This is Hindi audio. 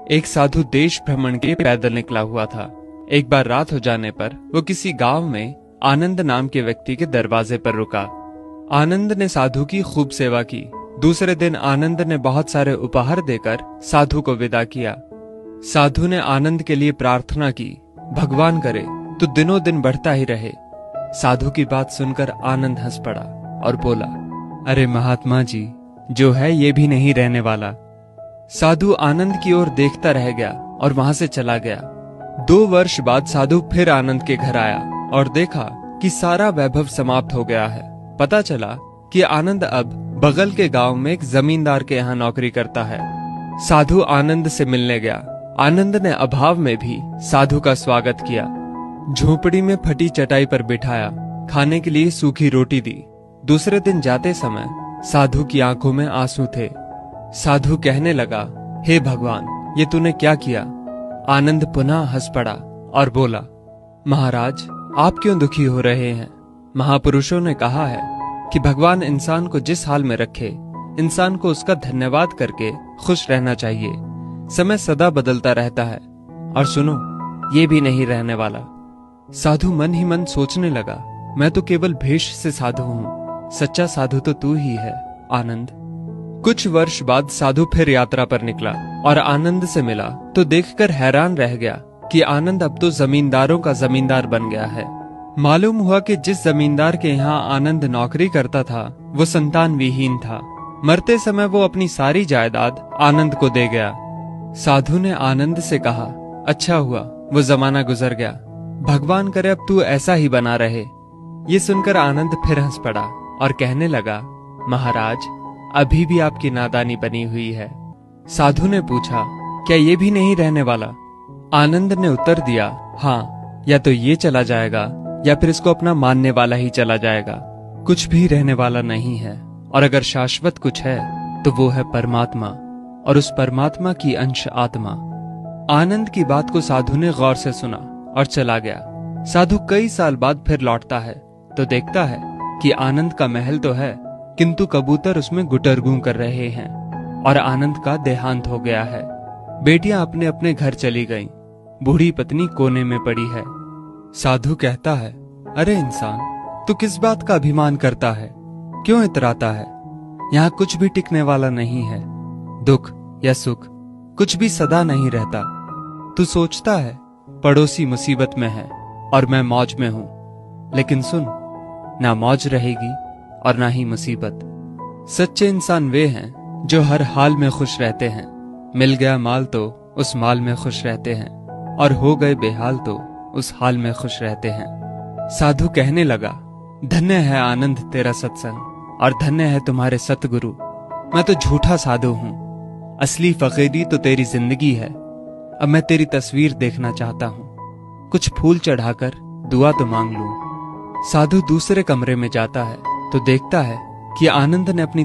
एक साधु देश भ्रमण के पैदल निकला हुआ था। एक बार रात हो जाने पर वो किसी गांव में आनंद नाम के व्यक्ति के दरवाजे पर रुका। आनंद ने साधु की खूब सेवा की। दूसरे दिन आनंद ने बहुत सारे उपहार देकर साधु को विदा किया। साधु ने आनंद के लिए प्रार्थना की, भगवान करे तू दिनों दिन बढ़ता ही रहे। साधु की बात सुनकर आनंद हंस पड़ा और बोला, अरे महात्मा जी, जो है ये भी नहीं रहने वाला। साधु आनंद की ओर देखता रह गया और वहां से चला गया। 2 वर्ष बाद साधु फिर आनंद के घर आया और देखा कि सारा वैभव समाप्त हो गया है। पता चला कि आनंद अब बगल के गांव में एक जमींदार के यहाँ नौकरी करता है। साधु आनंद से मिलने गया। आनंद ने अभाव में भी साधु का स्वागत किया। झोपड़ी में फटी चटाई पर बिठाया, खाने के लिए सूखी रोटी दी। दूसरे दिन जाते समय साधु की आंखों में आंसू थे। साधु कहने लगा, हे भगवान, ये तूने क्या किया? आनंद पुनः हंस पड़ा और बोला, महाराज, आप क्यों दुखी हो रहे हैं? महापुरुषों ने कहा है कि भगवान इंसान को जिस हाल में रखे, इंसान को उसका धन्यवाद करके खुश रहना चाहिए। समय सदा बदलता रहता है और सुनो, ये भी नहीं रहने वाला। साधु मन ही मन सोचने लगा, मैं तो केवल भेष से साधु हूं, सच्चा साधु तो तू ही है आनंद। कुछ वर्ष बाद साधु फिर यात्रा पर निकला और आनंद से मिला तो देखकर हैरान रह गया कि आनंद अब तो जमींदारों का जमींदार बन गया है। मालूम हुआ कि जिस जमींदार के यहाँ आनंद नौकरी करता था वो संतान विहीन था। मरते समय वो अपनी सारी जायदाद आनंद को दे गया। साधु ने आनंद से कहा, अच्छा हुआ वो जमाना गुजर गया, भगवान करे अब तू ऐसा ही बना रहे। ये सुनकर आनंद फिर हंस पड़ा और कहने लगा, महाराज, अभी भी आपकी नादानी बनी हुई है। साधु ने पूछा, क्या ये भी नहीं रहने वाला? आनंद ने उत्तर दिया, हाँ, या तो ये चला जाएगा या फिर इसको अपना मानने वाला ही चला जाएगा। कुछ भी रहने वाला नहीं है, और अगर शाश्वत कुछ है तो वो है परमात्मा, और उस परमात्मा की अंश आत्मा। आनंद की बात को साधु ने गौर से सुना और चला गया। साधु कई साल बाद फिर लौटता है तो देखता है कि आनंद का महल तो है, किंतु कबूतर उसमें गुटरगू कर रहे हैं और आनंद का देहांत हो गया है। बेटियां अपने अपने घर चली गईं, बूढ़ी पत्नी कोने में पड़ी है। साधु कहता है, अरे इंसान, तू किस बात का अभिमान करता है? क्यों इतराता है? यहाँ कुछ भी टिकने वाला नहीं है। दुख या सुख कुछ भी सदा नहीं रहता। तू सोचता है पड़ोसी मुसीबत में है और मैं मौज में हूं, लेकिन सुन, ना मौज रहेगी और ना ही मुसीबत। सच्चे इंसान वे हैं जो हर हाल में खुश रहते हैं। मिल गया माल तो उस माल में खुश रहते हैं, और हो गए बेहाल तो उस हाल में खुश रहते हैं। साधु कहने लगा, धन्य है आनंद तेरा सत्संग, और धन्य है तुम्हारे सतगुरु। मैं तो झूठा साधु हूं, असली फकीरी तो तेरी जिंदगी है। अब मैं तेरी तस्वीर देखना चाहता हूं, कुछ फूल चढ़ाकर दुआ तो मांग लूं। साधु दूसरे कमरे में जाता है तो देखता है कि आनंद ने अपनी